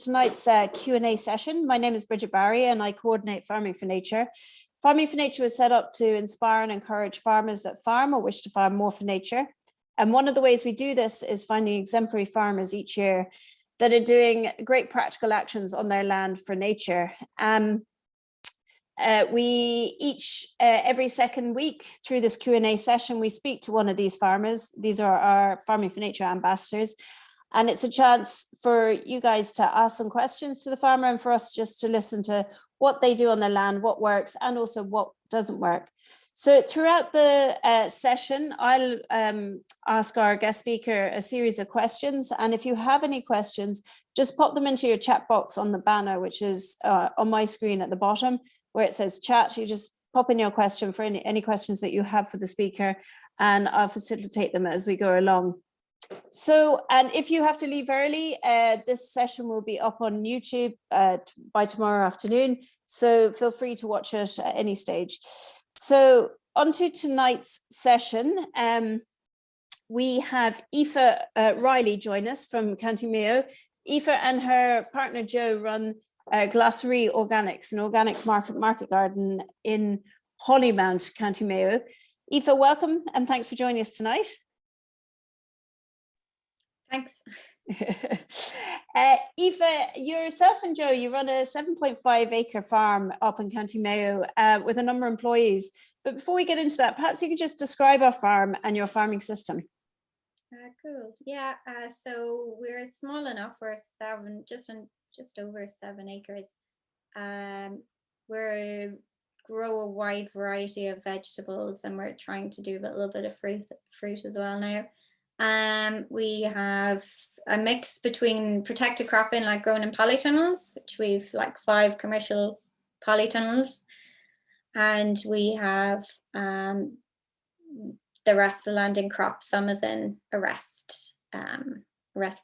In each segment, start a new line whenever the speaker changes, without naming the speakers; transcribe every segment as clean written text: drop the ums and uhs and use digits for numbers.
tonight's Q&A session. My name is Bridget Barry and I coordinate Farming for Nature. Farming for Nature was set up to inspire and encourage farmers that farm or wish to farm more for nature. And one of the ways we do this is finding exemplary farmers each year that are doing great practical actions on their land for nature. Every second week through this Q&A session, we speak to one of these farmers. These are our Farming for Nature ambassadors. And it's a chance for you guys to ask some questions to the farmer and for us just to listen to what they do on their land, what works, and also what doesn't work. So throughout the session, I'll ask our guest speaker a series of questions. And if you have any questions, just pop them into your chat box on the banner, which is on my screen at the bottom, where it says chat. You just pop in your question for any questions that you have for the speaker, and I'll facilitate them as we go along. So, and if you have to leave early, this session will be up on YouTube by tomorrow afternoon. So feel free to watch it at any stage. So on to tonight's session. We have Aoife Reilly join us from County Mayo. Aoife and her partner Joe run Glacery Organics, an organic market garden in Hollymount, County Mayo. Aoife, welcome and thanks for joining us tonight.
Thanks.
Aoife, yourself and Joe, you run a 7.5 acre farm up in County Mayo with a number of employees. But before we get into that, perhaps you could just describe our farm and your farming system.
Cool. Yeah. So we're small enough. We're just over 7 acres. We grow a wide variety of vegetables, and we're trying to do a little bit of fruit as well now. We have a mix between protected cropping, like grown in polytunnels, which we've like 5 commercial polytunnels, and we have the rest of the land in crop. Some is in rest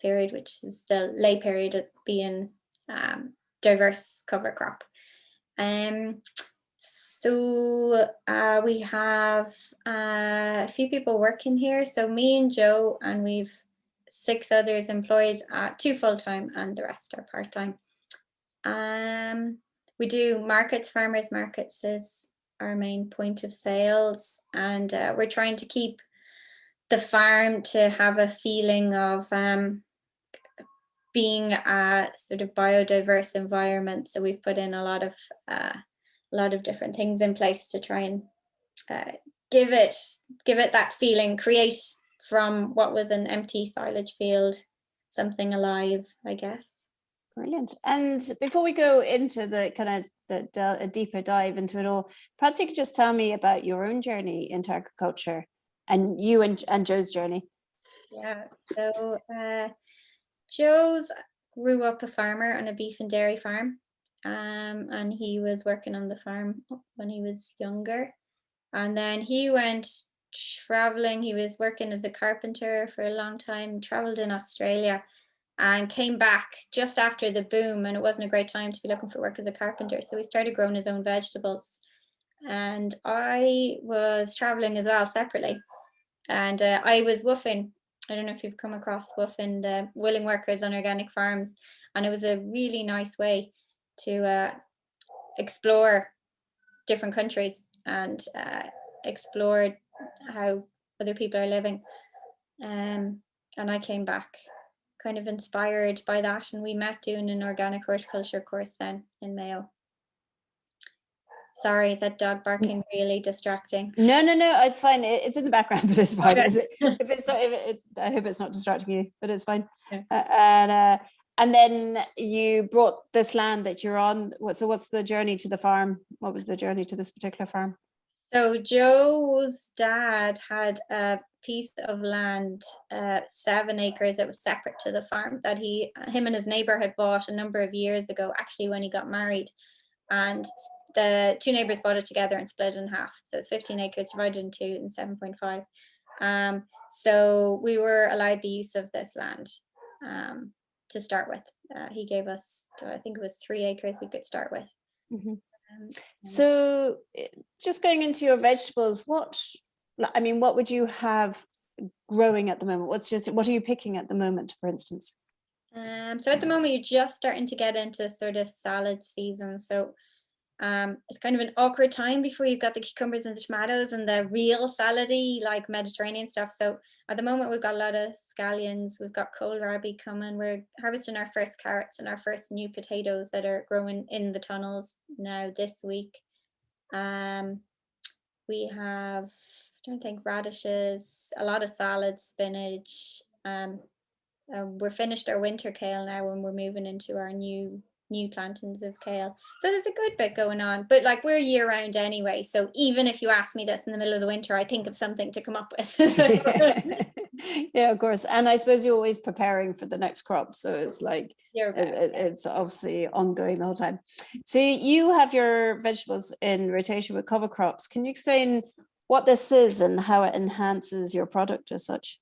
period, which is the lay period of being diverse cover crop. So we have a few people working here. So me and Joe, and we've 6 others employed, 2 full-time and the rest are part-time. We do markets. Farmers markets is our main point of sales, and we're trying to keep the farm to have a feeling of being a sort of biodiverse environment. So we've put in a lot of different things in place to try and give it that feeling, create from what was an empty silage field something alive, I guess.
Brilliant. And before we go into the kind of a deeper dive into it all, perhaps you could just tell me about your own journey into agriculture and you and Joe's journey.
Yeah, so Joe's grew up a farmer on a beef and dairy farm. And he was working on the farm when he was younger, and then he went traveling. He was working as a carpenter for a long time, traveled in Australia, and came back just after the boom, and it wasn't a great time to be looking for work as a carpenter, so he started growing his own vegetables. And I was traveling as well separately, and I was woofing. I don't know if you've come across woofing, the willing workers on organic farms, and it was a really nice way to explore different countries and explore how other people are living. And I came back kind of inspired by that, and we met doing an organic horticulture course then in Mayo. Sorry, is that dog barking really distracting?
No, it's fine. It's in the background, but it's fine.
Okay.
Is it? If it's not, I hope it's not distracting you, but it's fine. Yeah. And then you brought this land that you're on. So what's the journey to the farm? What was the journey to this particular farm?
So Joe's dad had a piece of land, 7 acres, that was separate to the farm that him and his neighbor had bought a number of years ago, actually when he got married. And the 2 neighbors bought it together and split it in half. So it's 15 acres divided in 2 and 7.5. So we were allowed the use of this land to start with. He gave us, I think it was 3 acres we could start with.
Mm-hmm. So just going into your vegetables, what would you have growing at the moment? What are you picking at the moment, for instance?
So at the moment, you're just starting to get into sort of salad season. So it's kind of an awkward time before you've got the cucumbers and the tomatoes and the real salady, like Mediterranean stuff. So at the moment, we've got a lot of scallions. We've got kohlrabi coming. We're harvesting our first carrots and our first new potatoes that are growing in the tunnels now this week. We have, I don't think, radishes, a lot of salads, spinach. We're finished our winter kale now, and we're moving into our new plantings of kale. So there's a good bit going on, but like we're year round anyway. So even if you ask me this in the middle of the winter, I think of something to come up with.
Yeah, of course. And I suppose you're always preparing for the next crop. So it's like, it's obviously ongoing the whole time. So you have your vegetables in rotation with cover crops. Can you explain what this is and how it enhances your product as such?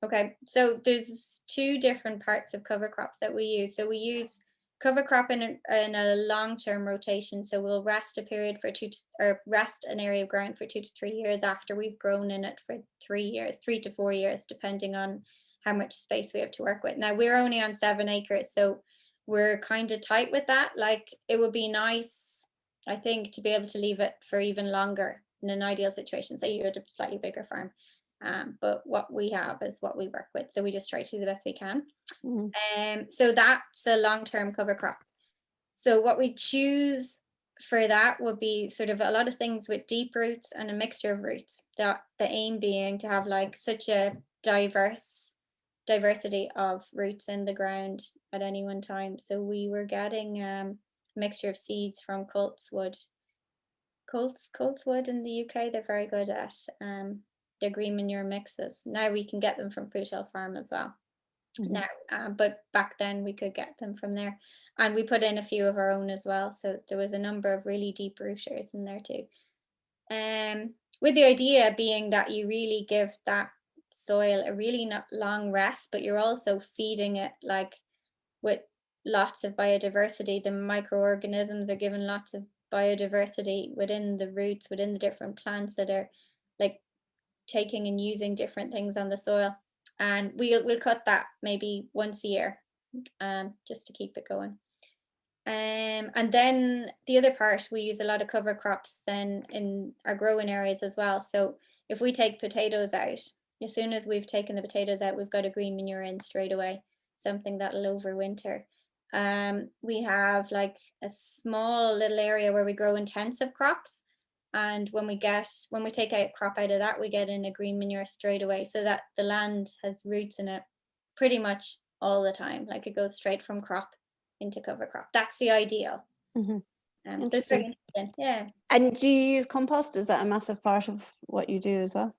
Okay, so there's two different parts of cover crops that we use. So we use cover crop in a long-term rotation. So we'll rest a period for rest an area of ground for 2 to 3 years after we've grown in it for 3 years, 3 to 4 years, depending on how much space we have to work with. Now we're only on 7 acres, so we're kind of tight with that. Like it would be nice, I think, to be able to leave it for even longer in an ideal situation. Say you had a slightly bigger farm. But what we have is what we work with. So we just try to do the best we can. So that's a long-term cover crop. So what we choose for that would be sort of a lot of things with deep roots and a mixture of roots. The aim being to have like such a diversity of roots in the ground at any one time. So we were getting a mixture of seeds from Coltswood in the UK. They're very good at their green manure mixes. Now we can get them from Fruit Hill Farm as well. Now, but back then we could get them from there, and we put in a few of our own as well. So there was a number of really deep rooters in there too. With the idea being that you really give that soil a really long rest, but you're also feeding it like with lots of biodiversity. The microorganisms are given lots of biodiversity within the roots, within the different plants that are like taking and using different things on the soil. And we'll cut that maybe once a year, just to keep it going. And then the other part, we use a lot of cover crops then in our growing areas as well. So if we take potatoes out, as soon as we've taken the potatoes out, we've got a green manure in straight away, something that'll overwinter. We have like a small little area where we grow intensive crops. And when we take a crop out of that, we get in a green manure straight away, so that the land has roots in it pretty much all the time. Like it goes straight from crop into cover crop. That's the ideal. So it's very interesting. Yeah.
And do you use compost? Is that a massive part of what you do as well?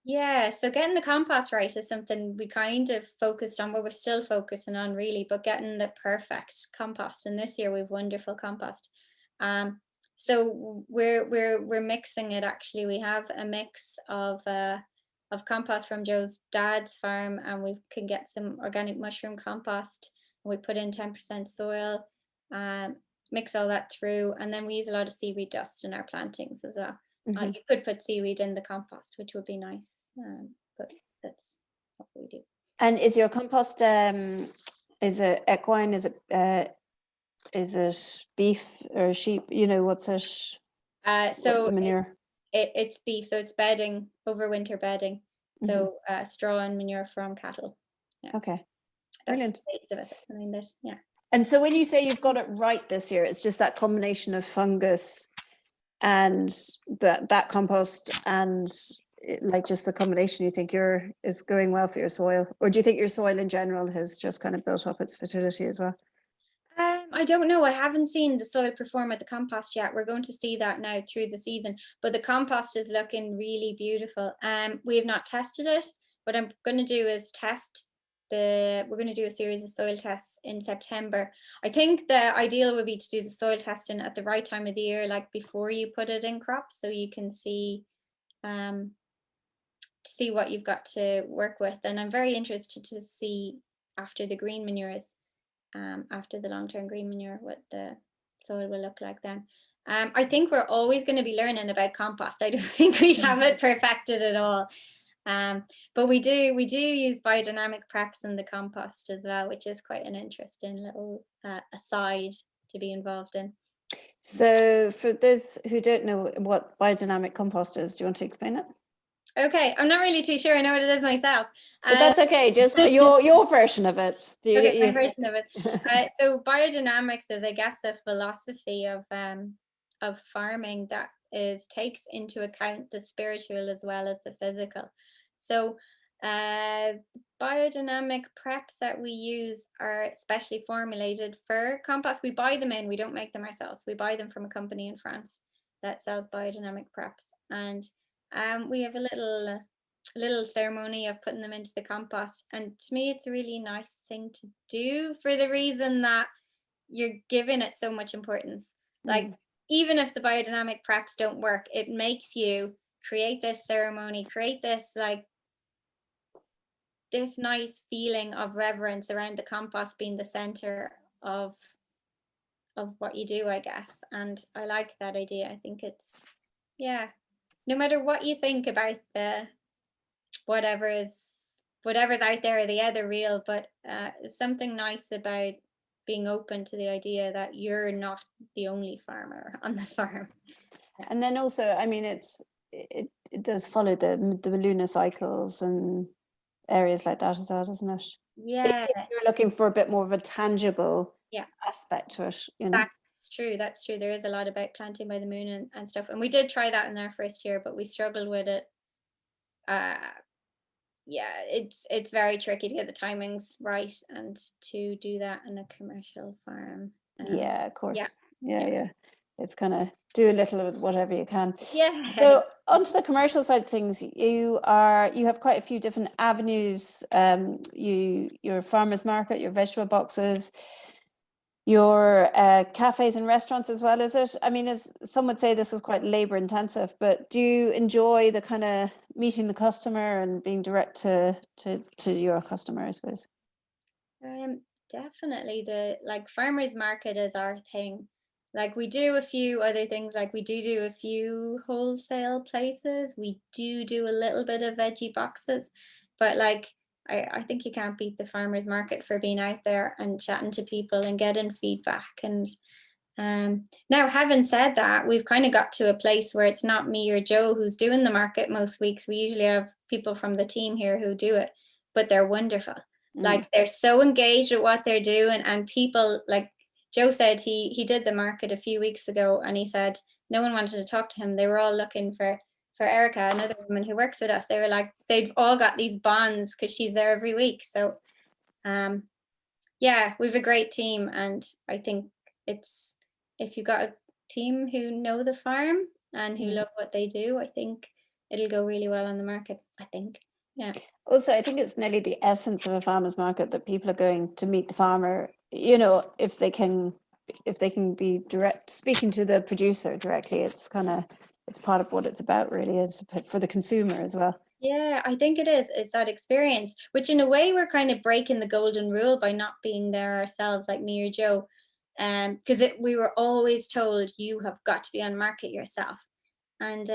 Yeah, so getting the compost right is something we kind of focused on, what we're still focusing on really, but getting the perfect compost. And this year we've wonderful compost. So we're mixing it actually. We have a mix of compost from Joe's dad's farm, and we can get some organic mushroom compost. And we put in 10% soil, mix all that through, and then we use a lot of seaweed dust in our plantings as well. You could put seaweed in the compost, which would be nice, but that's what we do.
And is your compost, is it equine? Is it beef or sheep? You know, what's it? What's the manure?
It's beef, so it's bedding, overwinter bedding. So straw and manure from cattle. Yeah.
Okay, brilliant.
Yeah.
And so when you say you've got it right this year, it's just that combination of fungus and that compost and like just the combination you think is going well for your soil, or do you think your soil in general has just kind of built up its fertility as well?
I don't know. I haven't seen the soil perform at the compost yet. We're going to see that now through the season, but the compost is looking really beautiful. We have not tested it. What I'm going to do is we're going to do a series of soil tests in September. I think the ideal would be to do the soil testing at the right time of the year, like before you put it in crops, so you can see what you've got to work with. And I'm very interested to see after the green manures, after the long-term green manure, what the soil will look like then. I think we're always going to be learning about compost. I don't think we have it perfected at all. But we do use biodynamic preps in the compost as well, which is quite an interesting little aside to be involved in.
So for those who don't know what biodynamic compost is, do you want to explain it?
Okay, I'm not really too sure. I know what it is myself.
But that's okay. Just your version of it.
Okay, my version of it. So biodynamics is, I guess, a philosophy of farming that takes into account the spiritual as well as the physical. So biodynamic preps that we use are specially formulated for compost. We buy them in, we don't make them ourselves. We buy them from a company in France that sells biodynamic preps. And we have a little ceremony of putting them into the compost. And to me, it's a really nice thing to do for the reason that you're giving it so much importance. Like, even if the biodynamic preps don't work, it makes you create this ceremony, create this this nice feeling of reverence around the compost being the center of what you do, I guess. And I like that idea. I think it's, yeah, no matter what you think about the whatever's out there or the other real, but something nice about being open to the idea that you're not the only farmer on the farm.
Yeah. And then also, I mean, it does follow the lunar cycles and areas like that as well, doesn't it?
Yeah.
If you're looking for a bit more of a tangible aspect to it, you know.
That's true. There is a lot about planting by the moon and stuff. And we did try that in our first year, but we struggled with it. Yeah, it's very tricky to get the timings right and to do that in a commercial farm.
Yeah, of course. Yeah. It's kind of do a little of whatever you can.
Yeah.
So onto the commercial side of things, you have quite a few different avenues. Your farmers market, your vegetable boxes, your cafes and restaurants as well, is it? I mean, as some would say, this is quite labor intensive, but do you enjoy the kind of meeting the customer and being direct to your customer, I suppose?
Definitely, the farmers market is our thing. Like, we do a few other things, like we do a few wholesale places. We do a little bit of veggie boxes, but I think you can't beat the farmers market for being out there and chatting to people and getting feedback. And now, having said that, we've kind of got to a place where it's not me or Joe who's doing the market most weeks. We usually have people from the team here who do it, but they're wonderful. Like, they're so engaged with what they're doing, and people, like Joe said, he did the market a few weeks ago, and he said no one wanted to talk to him. They were all looking for Erica, another woman who works with us. They were like, they've all got these bonds because she's there every week. So yeah, we've a great team, and I think it's, if you've got a team who know the farm and who love what they do, I think it'll go really well on the market, I think. Yeah.
Also, I think it's nearly the essence of a farmer's market that people are going to meet the farmer, you know, if they can be direct, speaking to the producer directly. It's part of what it's about, really. It's for the consumer as well.
Yeah, I think it is. It's that experience, which in a way we're kind of breaking the golden rule by not being there ourselves, like me or Joe. Because we were always told you have got to be on market yourself. And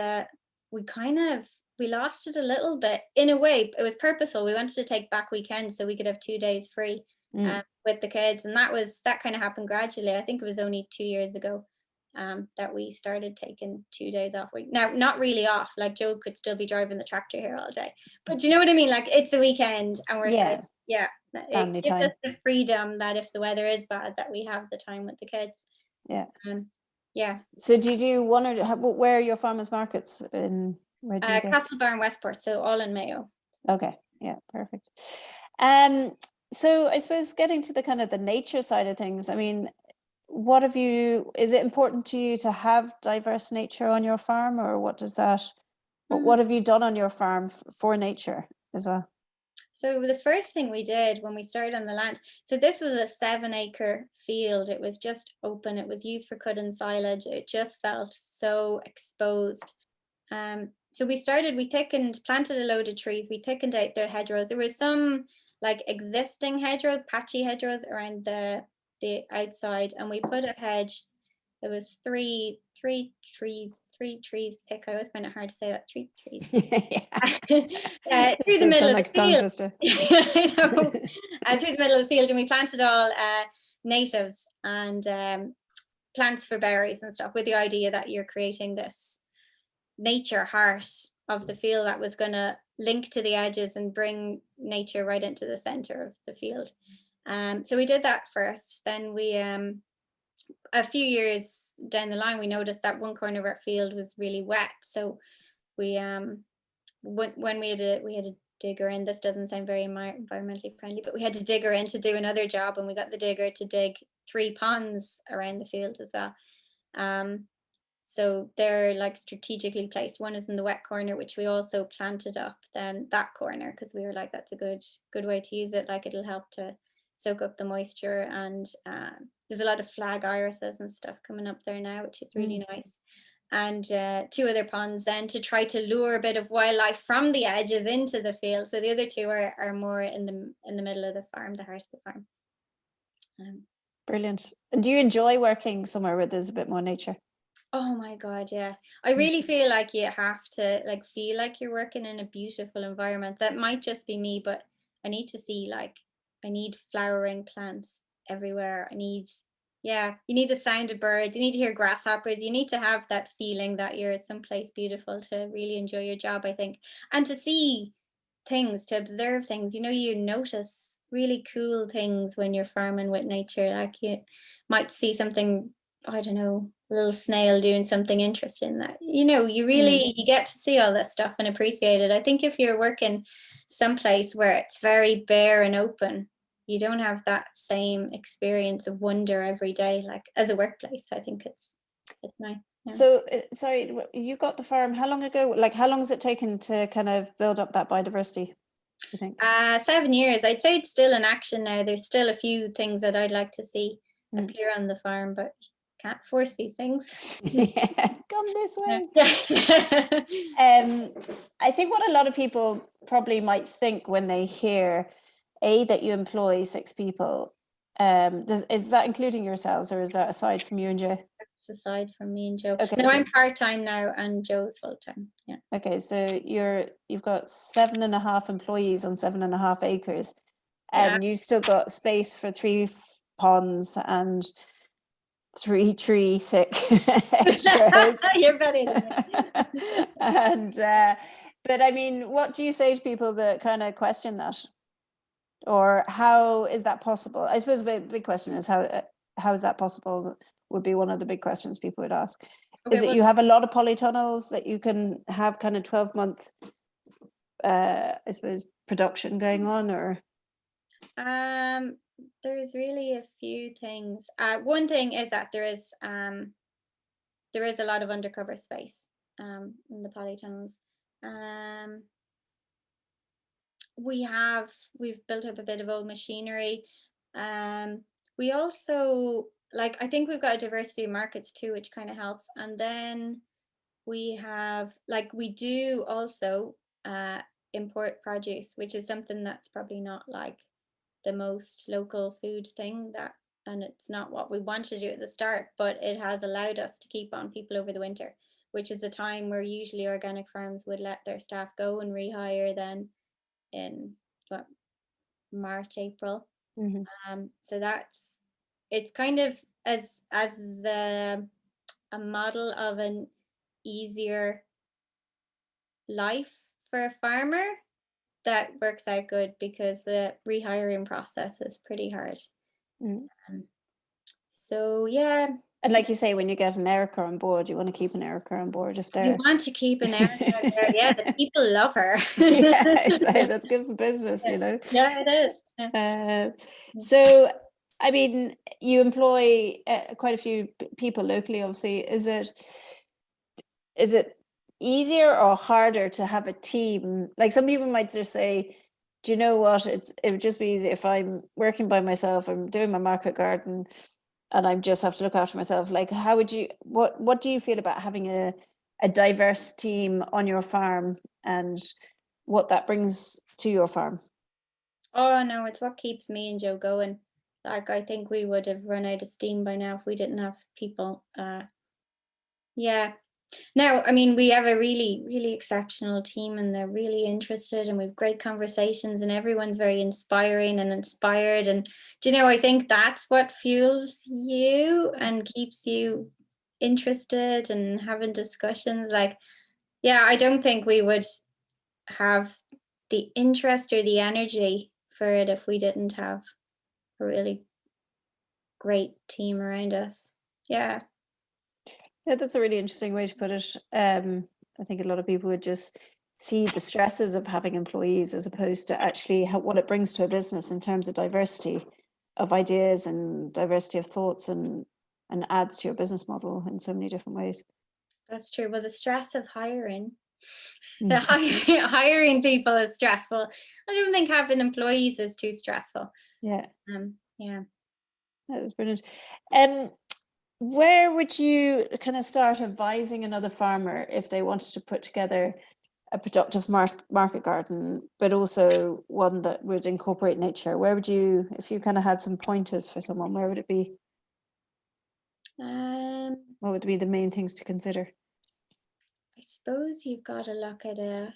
we lost it a little bit. In a way, it was purposeful. We wanted to take back weekends so we could have 2 days free with the kids. And that kind of happened gradually. I think it was only 2 years ago that we started taking 2 days off. Now, not really off, like Joe could still be driving the tractor here all day. But do you know what I mean? Like, it's a weekend and we're saying, it gives us the freedom that if the weather is bad, that we have the time with the kids. Yeah.
So do you do one or where are your farmers markets in? Where do you go?
Castlebar and Westport, so all in Mayo.
Okay, yeah, perfect. So I suppose getting to the kind of the nature side of things, I mean, is it important to you to have diverse nature on your farm, or what have you done on your farm for nature as well?
So the first thing we did when we started on the land, so this was a 7-acre field. It was just open. It was used for cutting silage. It just felt so exposed. So we planted a load of trees. We thickened out the hedgerows. There was some existing hedgerows, patchy hedgerows around the outside, and we put a hedge it was three trees thick. I always find it hard to say that, three trees. Through the middle of the field. I know. Through the middle of the field, and we planted all natives and plants for berries and stuff, with the idea that you're creating this nature heart of the field that was going to link to the edges and bring nature right into the center of the field. So we did that first. Then we a few years down the line, we noticed that one corner of our field was really wet. So we when we had a digger in, this doesn't sound very environmentally friendly, but we had to dig her in to do another job, and we got the digger to dig 3 ponds around the field as well. So they're like strategically placed. One is in the wet corner, which we also planted up then that corner, because we were like, that's a good way to use it. Like, it'll help to soak up the moisture. And there's a lot of flag irises and stuff coming up there now, which is really nice. And 2 other ponds then to try to lure a bit of wildlife from the edges into the field. So the other 2 are more in the middle of the farm, the heart of the farm.
Brilliant. And do you enjoy working somewhere where there's a bit more nature?
Oh my God, yeah. I really feel like you have to like feel like you're working in a beautiful environment. That might just be me, but I need to see, like, I need flowering plants everywhere. You need the sound of birds, you need to hear grasshoppers, you need to have that feeling that you're someplace beautiful to really enjoy your job, I think. And to see things, to observe things, you notice really cool things when you're farming with nature. Like, you might see something, I don't know, a little snail doing something interesting that, you really, you get to see all this stuff and appreciate it. I think if you're working someplace where it's very bare and open, you don't have that same experience of wonder every day, like as a workplace. I think it's nice. Yeah.
So, sorry, you got the farm how long ago? Like, how long has it taken to kind of build up that biodiversity, you think?
7 years. I'd say it's still in action now. There's still a few things that I'd like to see appear on the farm, but can't force these things.
Yeah, come this way.
Yeah.
I think what a lot of people probably might think when they hear that you employ 6 people, is that including yourselves, or is that aside from you and Joe?
It's aside from me and Joe.
Okay,
no, I'm part-time now and Joe's full-time. Yeah.
Okay, so you've got 7.5 employees on 7.5 acres, and you've still got space for 3 ponds and 3 tree thick hedgerows.
You're better than me.
And but I mean, what do you say to people that kind of question that, or how is that possible? I suppose the big question is how is that possible? Would be one of the big questions people would ask.
Okay,
Is it you have a lot of polytunnels that you can have kind of 12-month I suppose production going on, or
there's really a few things. One thing is that there is a lot of undercover space in the polytunnels. We've built up a bit of old machinery. We also, like, I think we've got a diversity of markets too, which kind of helps. And then we have, like, we do also import produce, which is something that's probably not like the most local food thing, and it's not what we want to do at the start, but it has allowed us to keep on people over the winter, which is a time where usually organic farms would let their staff go and rehire then in March, April. So it's kind of as a model of an easier life for a farmer that works out good, because the rehiring process is pretty hard. So yeah.
And like you say, when you get an Erica on board, you want to keep an Erica on board if they're.
You want to keep an Erica there. Yeah, the people love her.
Yeah, that's good for business,
Yeah, it is.
So, I mean, you employ quite a few people locally, obviously. Is it easier or harder to have a team? Like, some people might just say, do you know what, it would just be easy if I'm working by myself, I'm doing my market garden, and I just have to look after myself. Like, how would you, what do you feel about having a diverse team on your farm, and what that brings to your farm?
Oh no, it's what keeps me and Joe going. Like, I think we would have run out of steam by now if we didn't have people. Yeah. No, I mean, we have a really, really exceptional team, and they're really interested, and we've great conversations, and everyone's very inspiring and inspired. And do you know, I think that's what fuels you and keeps you interested and having discussions. Like, yeah, I don't think we would have the interest or the energy for it if we didn't have a really great team around us. Yeah.
Yeah, that's a really interesting way to put it. I think a lot of people would just see the stresses of having employees as opposed to actually what it brings to a business in terms of diversity of ideas and diversity of thoughts, and adds to your business model in so many different ways.
That's true. Well, the stress of hiring, the
Mm.
hiring people is stressful. I don't think having employees is too stressful.
Yeah,
Yeah.
that was brilliant. Where would you kind of start advising another farmer if they wanted to put together a productive market garden, but also one that would incorporate nature? Where would you, if you kind of had some pointers for someone, where would it be? What would be the main things to consider?
I suppose you've got to look at a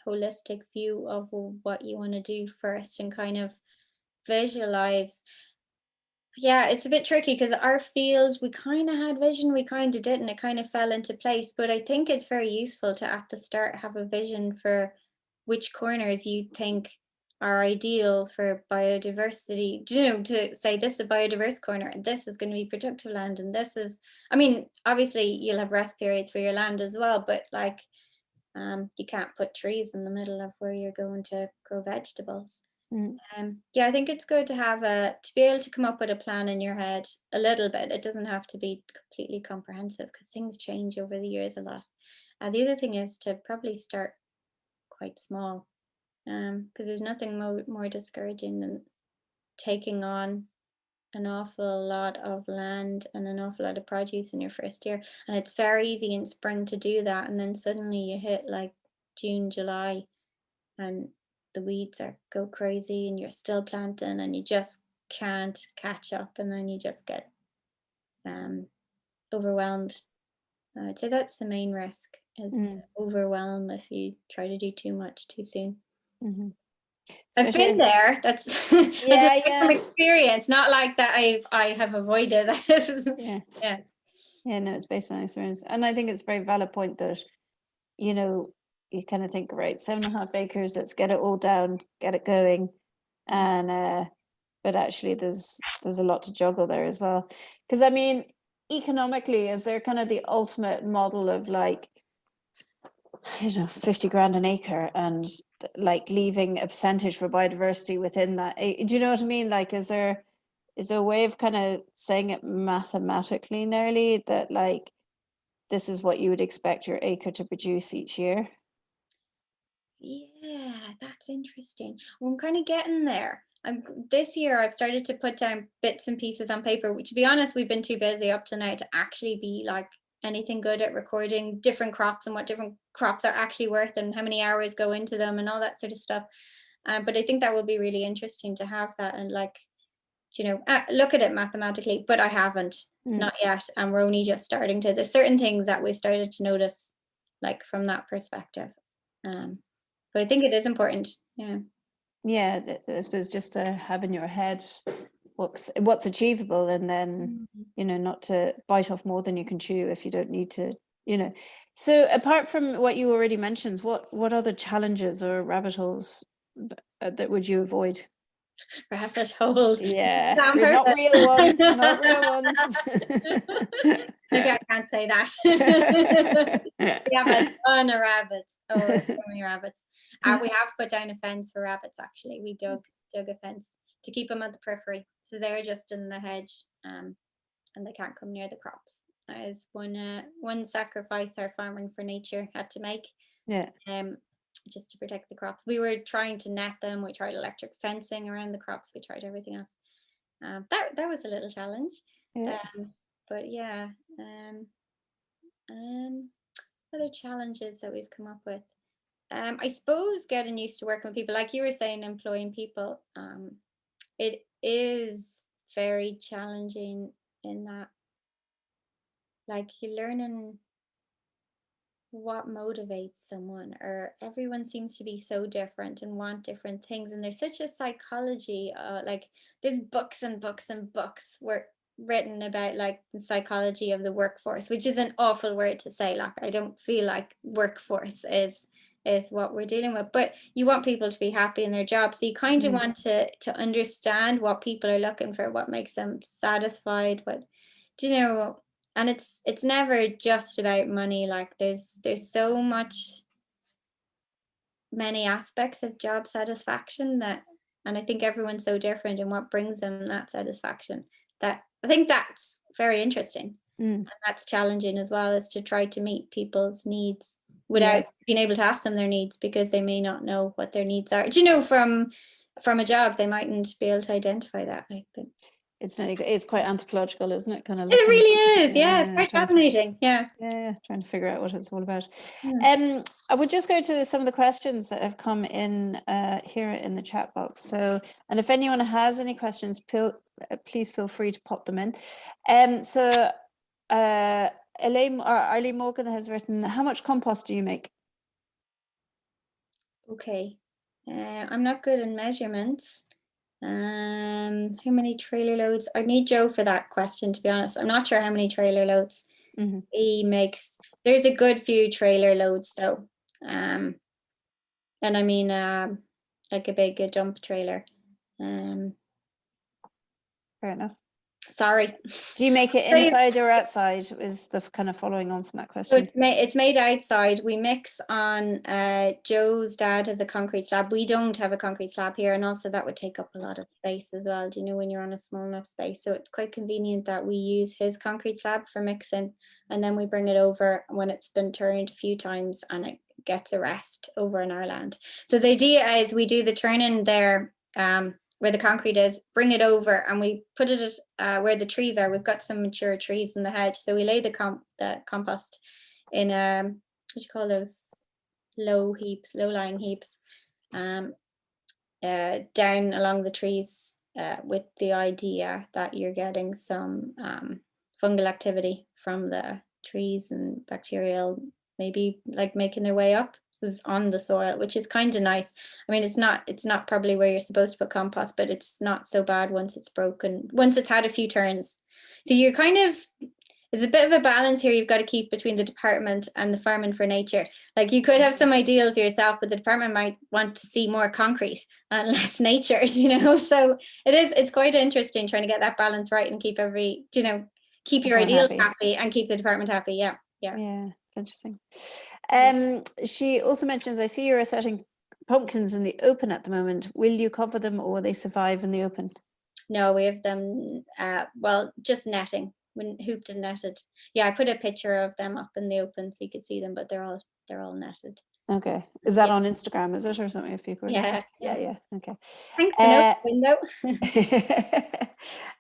holistic view of what you want to do first and kind of visualize. Yeah, it's a bit tricky because our field, we kind of had vision, we kind of didn't. It kind of fell into place. But I think it's very useful to, at the start, have a vision for which corners you think are ideal for biodiversity. Do you know, to say this is a biodiverse corner, and this is going to be productive land, and this is, I mean, obviously you'll have rest periods for your land as well, but like, you can't put trees in the middle of where you're going to grow vegetables.
Mm.
Yeah, I think it's good to have to be able to come up with a plan in your head a little bit. It doesn't have to be completely comprehensive because things change over the years a lot. The other thing is to probably start quite small, because there's nothing more discouraging than taking on an awful lot of land and an awful lot of produce in your first year. And it's very easy in spring to do that. And then suddenly you hit like June, July, and the weeds go crazy and you're still planting and you just can't catch up, and then you just get overwhelmed. I'd say that's the main risk, is to overwhelm if you try to do too much too soon.
Mm-hmm.
I've been there. That's that's
Yeah,
a experience, not like that I have avoided.
yeah,
Yeah.
yeah. No, it's based on experience, and I think it's a very valid point that, you know, you kind of think, right, 7.5 acres, let's get it all down, get it going, and but actually there's a lot to juggle there as well. Because I mean, economically, is there kind of the ultimate model of like, you know, 50 grand an acre and like leaving a percentage for biodiversity within that? Do you know what I mean? Like, is there a way of kind of saying it mathematically nearly that like this is what you would expect your acre to produce each year?
Yeah, that's interesting. Well, I'm kind of getting there. This year I've started to put down bits and pieces on paper. To be honest, we've been too busy up to now to actually be like anything good at recording different crops and what different crops are actually worth and how many hours go into them and all that sort of stuff. But I think that will be really interesting to have that and like, look at it mathematically. But I haven't, not yet, and we're only just starting to. There's certain things that we started to notice, like from that perspective. But I think it is important. Yeah.
Yeah, I suppose just to have in your head what's achievable, and then, you know, not to bite off more than you can chew if you don't need to, you know. So apart from what you already mentioned, what other challenges or rabbit holes that would you avoid?
Rabbit holes.
Yeah,
Not on
not
purpose.
real ones, not real ones.
Maybe I can't say that. We have a ton of rabbits. Oh, so many rabbits. We have put down a fence for rabbits, actually. We dug a fence to keep them at the periphery. So they're just in the hedge, and they can't come near the crops. That is one sacrifice our farming for nature had to make.
Yeah.
Just to protect the crops. We were trying to net them. We tried electric fencing around the crops. We tried everything else. That was a little challenge.
Yeah.
But yeah, other challenges that we've come up with. I suppose getting used to working with people, like you were saying, employing people. It is very challenging in that, like, you're learning what motivates someone, or everyone seems to be so different and want different things, and there's such a psychology, like there's books and books and books were written about like the psychology of the workforce, which is an awful word to say. Like, I don't feel like workforce is what we're dealing with, but you want people to be happy in their job, so you kind of want to understand what people are looking for, what makes them satisfied, what, do you know. And it's never just about money. Like, there's so many aspects of job satisfaction that, and I think everyone's so different in what brings them that satisfaction, that I think that's very interesting. And that's challenging as well, is to try to meet people's needs without being able to ask them their needs, because they may not know what their needs are. Do you know, from a job they mightn't be able to identify that, I think.
It's quite anthropological, isn't it? Kind of
It really is. Yeah, it's quite fascinating. Yeah.
Trying to figure out what it's all about.
Yeah.
I would just go to some of the questions that have come in here in the chat box. So, and if anyone has any questions, please feel free to pop them in. So Eileen Morgan has written, how much compost do you make?
Okay. I'm not good in measurements. How many trailer loads? I need Joe for that question, to be honest. I'm not sure how many trailer loads he makes. There's a good few trailer loads though. And I mean like a dump trailer.
Fair enough.
Sorry.
Do you make it inside or outside? Is the kind of following on from that question?
So it's made outside. We mix on, Joe's dad has a concrete slab. We don't have a concrete slab here, and also that would take up a lot of space as well, do you know, when you're on a small enough space. So it's quite convenient that we use his concrete slab for mixing, and then we bring it over when it's been turned a few times and it gets a rest over in our land. So the idea is we do the turn-in there, where the concrete is, bring it over, and we put it where the trees are. We've got some mature trees in the hedge, so we lay the compost in what do you call those, low-lying heaps, down along the trees, with the idea that you're getting some fungal activity from the trees and bacterial, maybe like making their way up. This is on the soil, which is kind of nice. I mean, it's not probably where you're supposed to put compost, but it's not so bad once it's broken, once it's had a few turns. So you're kind of, there's a bit of a balance here you've got to keep between the department and the Farming for Nature. Like, you could have some ideals yourself, but the department might want to see more concrete and less nature, you know. So it's quite interesting trying to get that balance right and keep keep your ideals happy and keep the department happy. Yeah.
It's interesting. She also mentions, I see you're setting pumpkins in the open at the moment. Will you cover them, or will they survive in the open?
No, we have them just netting, when hooped and netted. Yeah, I put a picture of them up in the open so you could see them, but they're all netted.
Okay. Is that on Instagram, is it, or something, if people are
Yeah.
Okay.
Thanks for window.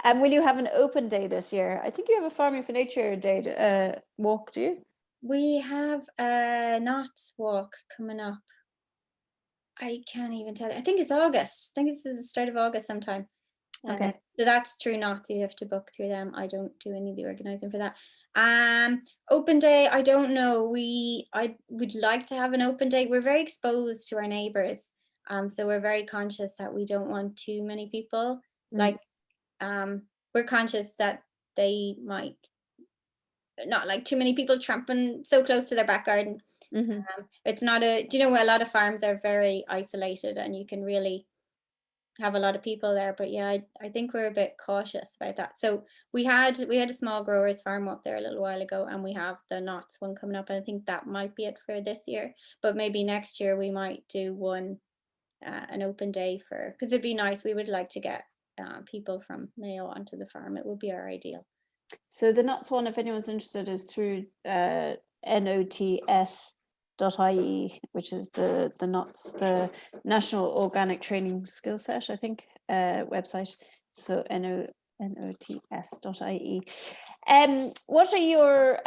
And will you have an open day this year? I think you have a Farming for Nature day walk, do you?
We have a Knots walk coming up. I can't even tell you. I think it's August. I think it's the start of August sometime.
Okay.
So that's true. Knots, you have to book through them. I don't do any of the organizing for that. Open day, I don't know. I would like to have an open day. We're very exposed to our neighbors. So we're very conscious that we don't want too many people. Like, we're conscious that they might not like too many people tramping so close to their back garden. It's not do you know, a lot of farms are very isolated and you can really have a lot of people there, but yeah, I think we're a bit cautious about that. So we had a small growers farm up there a little while ago, and we have the Knots one coming up. I think that might be it for this year, but maybe next year we might do one an open day, because it'd be nice. We would like to get people from Mayo onto the farm. It would be our ideal.
So the Knots one, if anyone's interested, is through NOTS.ie, which is the Knots, the National Organic Training Skill Set, I think, website. So NOTS.ie. What are your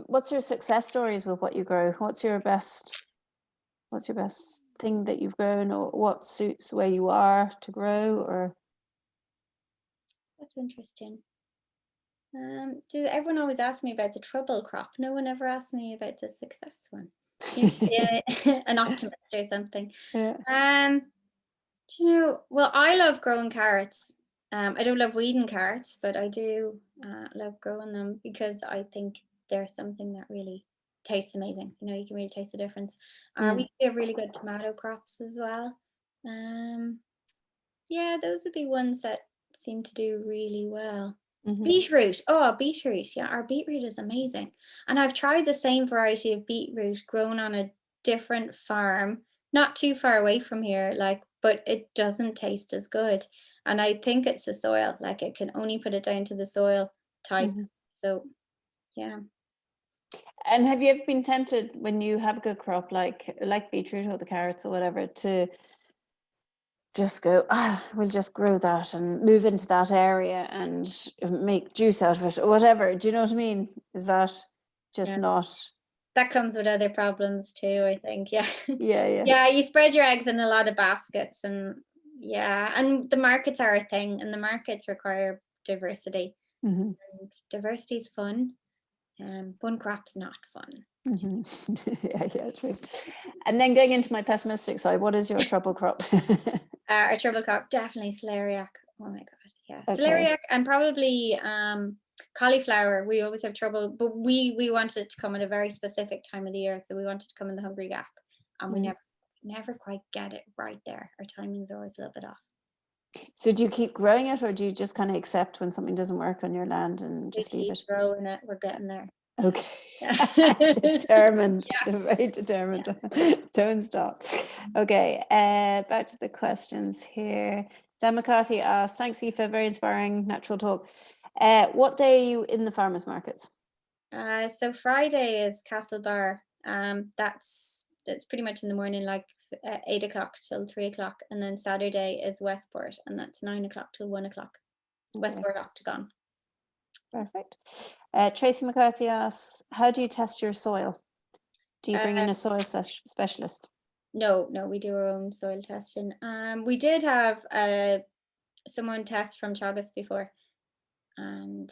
what's your success stories with what you grow? What's your best thing that you've grown, or what suits where you are to grow? Or
That's interesting. Everyone always asks me about the trouble crop? No one ever asked me about the success one. Yeah, an optimist or something.
Yeah.
Well, I love growing carrots. I don't love weeding carrots, but I do love growing them because I think they're something that really tastes amazing. You can really taste the difference. We have really good tomato crops as well. Yeah, those would be ones that seem to do really well. Beetroot. Oh, beetroot. Yeah, our beetroot is amazing. And I've tried the same variety of beetroot grown on a different farm, not too far away from here, but it doesn't taste as good. And I think it's the soil, like it can only put it down to the soil type. So, yeah.
And have you ever been tempted when you have a good crop like beetroot or the carrots or whatever to just go, we'll just grow that and move into that area and make juice out of it or whatever? Do you know what I mean? Is that just not?
That comes with other problems too, I think. Yeah.
Yeah.
Yeah, you spread your eggs in a lot of baskets, and the markets are a thing, and the markets require diversity. And diversity is fun. One crop's not fun.
Yeah, true. And then going into my pessimistic side, what is your trouble crop?
Our trouble crop, definitely celeriac. Oh my god, yeah,
Okay.
celeriac, and probably cauliflower. We always have trouble, but we wanted it to come at a very specific time of the year, so we wanted to come in the Hungry Gap, and we never quite get it right there. Our timing's always a little bit off.
So do you keep growing it, or do you just kind of accept when something doesn't work on your land and just leave it?
Growing it, we're getting there.
Okay. Determined, very determined. Don't stop. Okay, back to the questions here. Dan McCarthy asks, thanks Aoife, very inspiring natural talk. What day are you in the farmers markets?
So Friday is Castlebar. That's pretty much in the morning, like 8 o'clock till 3 o'clock, and then Saturday is Westport, and that's 9 o'clock till 1 o'clock. Westport Octagon.
Perfect. Tracy McCarthy asks, how do you test your soil? Do you bring in a soil specialist?
No, we do our own soil testing. We did have someone test from Teagasc before, and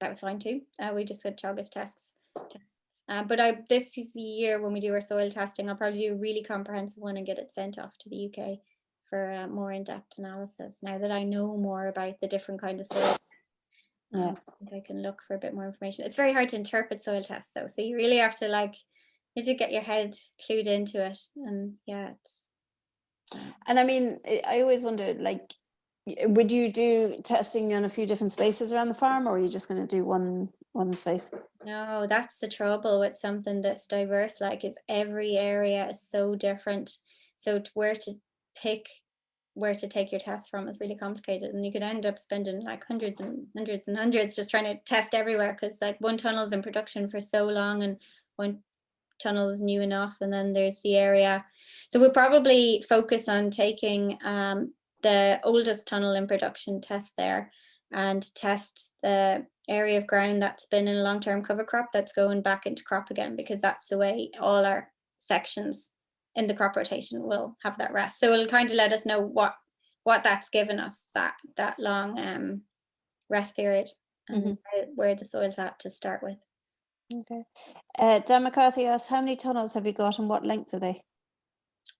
that was fine too. We just had Teagasc tests. But this is the year when we do our soil testing. I'll probably do a really comprehensive one and get it sent off to the UK for more in-depth analysis. Now that I know more about the different kind of soil, I think I can look for a bit more information. It's very hard to interpret soil tests though, so you really have to get your head clued into it. And
and I mean, I always wondered, would you do testing on a few different spaces around the farm, or are you just going to do one space?
No, that's the trouble with something that's diverse, is every area is so different. So where to take your test from is really complicated, and you could end up spending hundreds and hundreds and hundreds just trying to test everywhere, because one tunnel's in production for so long and one tunnel is new enough, and then there's the area. So we'll probably focus on taking the oldest tunnel in production test there, and test the area of ground that's been in a long-term cover crop that's going back into crop again, because that's the way all our sections in the crop rotation will have that rest. So it'll kind of let us know what that's given us, that long rest period, and where the soil's at to start with.
Okay. Dan McCarthy asks, how many tunnels have you got and what length are they?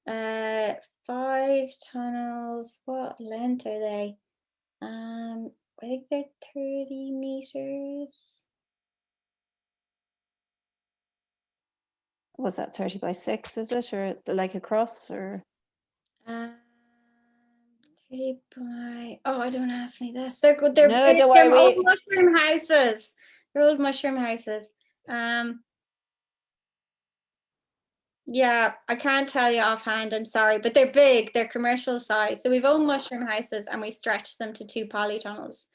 5 tunnels. What length are they? I think they're 30 meters.
Was that 30 by 6, is it? Or like across, or?
30 by, oh, don't ask me this. They're good.
No, don't worry.
They're old mushroom houses. They're old mushroom houses. Yeah, I can't tell you offhand, I'm sorry, but they're big, they're commercial size. So we've old mushroom houses and we stretch them to 2 polytunnels.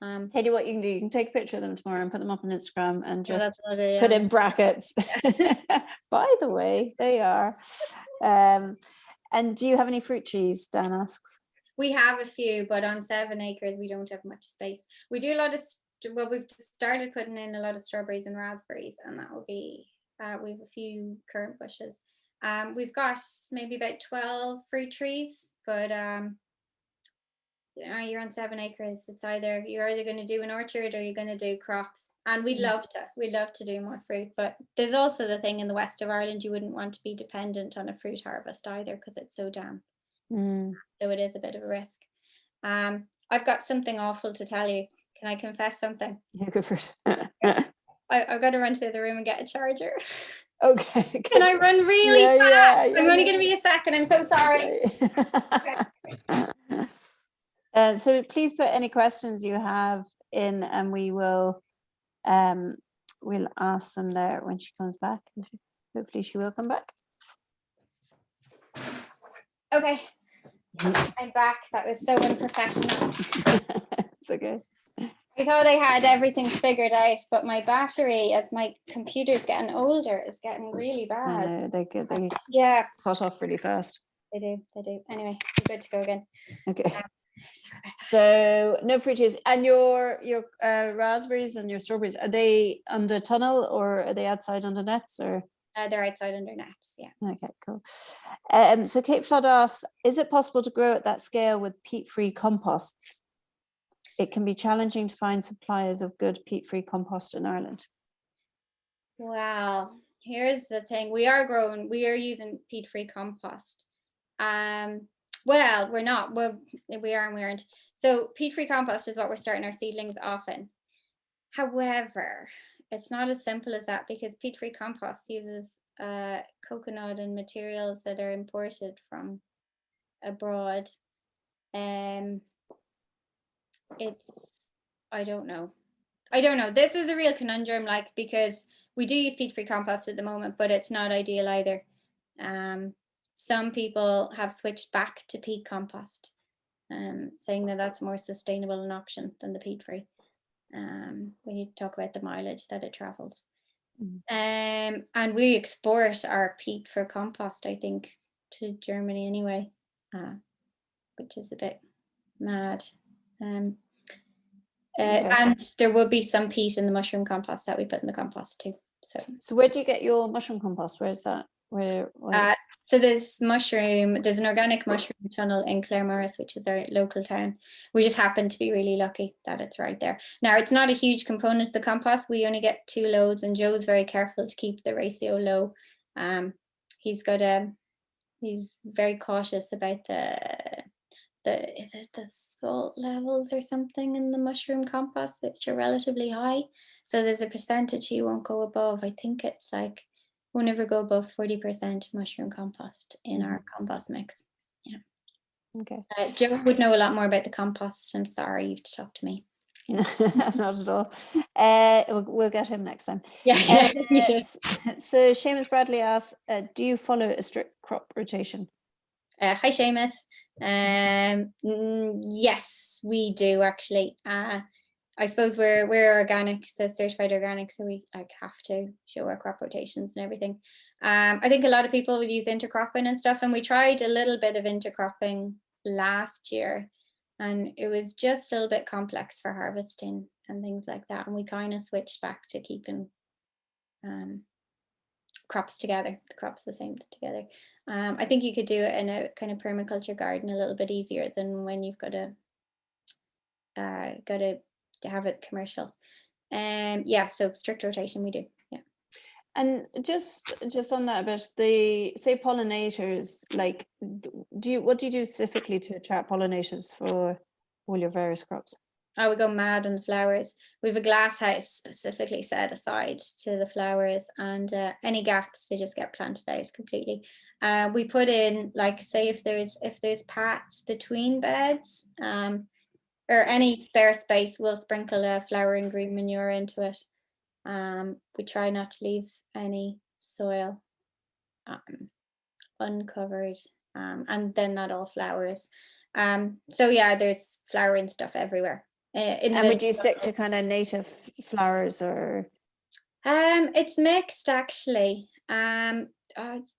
Tell you what you can do, you can take a picture of them tomorrow and put them up on Instagram and just
it,
put in brackets. By the way, they are. And do you have any fruit trees, Dan asks?
We have a few, but on 7 acres, we don't have much space. We do a lot of, we've started putting in a lot of strawberries and raspberries, and that will be, we have a few currant bushes. We've got maybe about 12 fruit trees, but you're on 7 acres. It's you're either going to do an orchard or you're going to do crops. And we'd love to do more fruit. But there's also the thing in the west of Ireland, you wouldn't want to be dependent on a fruit harvest either because it's so damp. So it is a bit of a risk. I've got something awful to tell you. Can I confess something?
Yeah, go for it.
I've got to run to the other room and get a charger.
Okay.
Can I run really fast?
Yeah,
I'm only going to be a second. I'm so sorry.
So please put any questions you have in, and we will we'll ask them there when she comes back. Hopefully she will come back.
Okay. I'm back. That was so unprofessional.
It's okay.
I thought I had everything figured out, but my battery, as my computer's getting older, is getting really bad.
They cut off really fast.
They do. Anyway, I'm good to go again.
Okay. So no fruit trees. And your raspberries and your strawberries, are they under tunnel or are they outside under nets, or?
They're outside under nets, yeah.
Okay, cool. So Kate Flood asks, is it possible to grow at that scale with peat-free composts? It can be challenging to find suppliers of good peat-free compost in Ireland.
Well, here's the thing. We are using peat-free compost. Well, we're not. We are and we aren't. So peat-free compost is what we're starting our seedlings off in. However, it's not as simple as that, because peat-free compost uses coconut and materials that are imported from abroad. I don't know. This is a real conundrum, because we do use peat-free compost at the moment, but it's not ideal either. Some people have switched back to peat compost, saying that that's more sustainable an option than the peat-free. When you talk about the mileage that it travels. And we export our peat for compost, I think, to Germany anyway, which is a bit mad. And there will be some peat in the mushroom compost that we put in the compost too. So
where do you get your mushroom compost? Where is that?
So there's an organic mushroom tunnel in Claremorris, which is our local town. We just happen to be really lucky that it's right there. Now, it's not a huge component of the compost. We only get 2 loads, and Joe's very careful to keep the ratio low. He's very cautious about the salt levels or something in the mushroom compost, which are relatively high. So there's a percentage he won't go above. I think it's we'll never go above 40% mushroom compost in our compost mix. Yeah.
Okay.
Joe would know a lot more about the compost. I'm sorry, you have to talk to me.
Not at all. We'll get him next time.
Yeah.
So Seamus Bradley asks, do you follow a strict crop rotation?
Hi, Seamus. Yes, we do actually. I suppose we're organic, so certified organic, so we have to show our crop rotations and everything. I think a lot of people would use intercropping and stuff, and we tried a little bit of intercropping last year, and it was just a little bit complex for harvesting and things like that, and we kind of switched back to keeping crops together, the crops the same together. I think you could do it in a kind of permaculture garden a little bit easier than when you've got to have it commercial. Yeah, so strict rotation we do. Yeah.
And just on that a bit, the say pollinators, what do you do specifically to attract pollinators for all your various crops?
We go mad on the flowers. We have a glass house specifically set aside to the flowers, and any gaps, they just get planted out completely. We put in, say if there's paths between beds, or any spare space, we'll sprinkle a flowering green manure into it. We try not to leave any soil uncovered, and then that all flowers. So yeah, there's flowering stuff everywhere.
And would you stick to kind of native flowers, or?
It's mixed actually.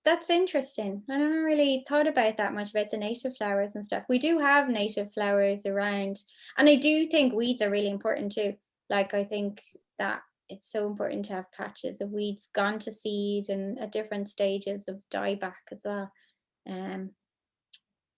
That's interesting. I never really thought about that much about the native flowers and stuff. We do have native flowers around, and I do think weeds are really important too. I think that it's so important to have patches of weeds gone to seed and at different stages of dieback as well.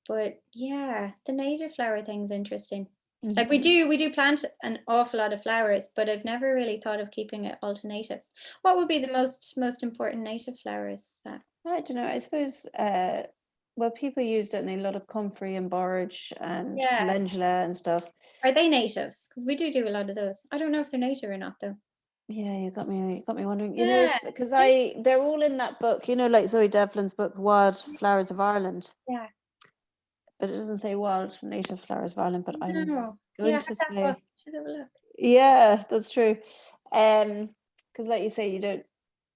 But yeah, the native flower thing's interesting. Like
Mhm.
we do plant an awful lot of flowers, but I've never really thought of keeping it all to natives. What would be the most important native flowers that?
I don't know. I suppose, well, people used it in a lot of comfrey and borage and
Yeah.
calendula and stuff.
Are they natives? Because we do a lot of those. I don't know if they're native or not though.
Yeah, you got me wondering,
Yeah.
if, because they're all in that book, like Zoe Devlin's book, Wild Flowers of Ireland,
Yeah.
but it doesn't say Wild Native Flowers of Ireland, but I'm
No. Yeah,
going
have
to
that book.
say,
Should have a look.
yeah, that's true. Because like you say, you don't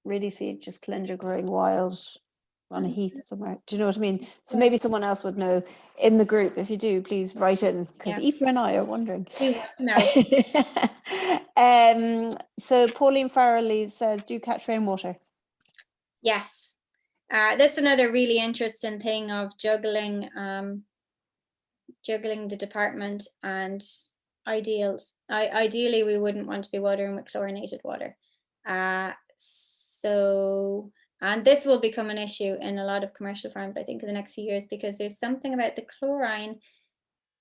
really see just calendula growing wild on a heath somewhere. Do you know what I mean? So
Yeah.
maybe someone else would know in the group. If you do, please write in, because
Yeah.
Aoife and I are wondering.
We want to know.
So Pauline Farrelly says, do you catch rainwater?
Yes. That's another really interesting thing of juggling the department and ideals. Ideally, we wouldn't want to be watering with chlorinated water. So, and this will become an issue in a lot of commercial farms, I think, in the next few years, because there's something about the chlorine.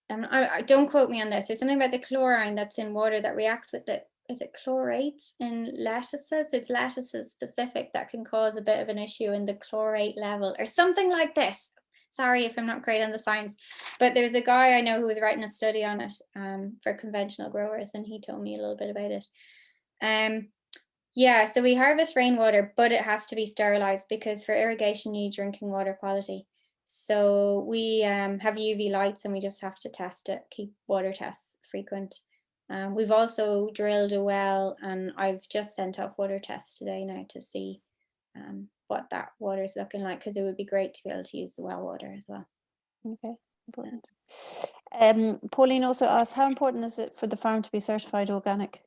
I don't quote me on this. There's something about the chlorine that's in water that reacts with the, is it chlorates in lettuces? It's lettuces specific that can cause a bit of an issue in the chlorate level or something like this. Sorry if I'm not great on the science, but there's a guy I know who was writing a study on it for conventional growers, and he told me a little bit about it. Yeah, so we harvest rainwater, but it has to be sterilized because for irrigation you need drinking water quality. So we have UV lights and we just have to test it, keep water tests frequent. We've also drilled a well, and I've just sent off water tests today now to see what that water is looking like, because it would be great to be able to use the well water as well.
Okay, important. Pauline also asks, how important is it for the farm to be certified organic?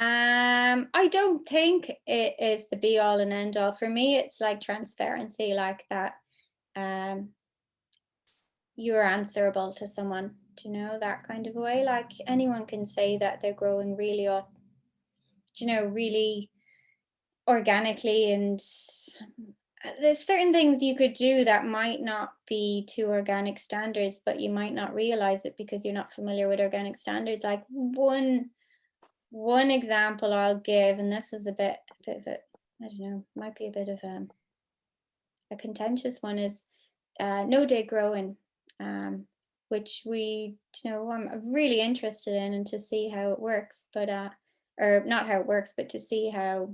I don't think it is the be all and end all. For me, it's like transparency, like that. Um, you're answerable to someone, that kind of way. Like anyone can say that they're growing really, really organically, and there's certain things you could do that might not be to organic standards, but you might not realize it because you're not familiar with organic standards. Like one example I'll give, and this is a bit of it, I don't know, might be a bit of a contentious one, is no dig growing, which I'm really interested in, and to see how it works, but or not how it works, but to see how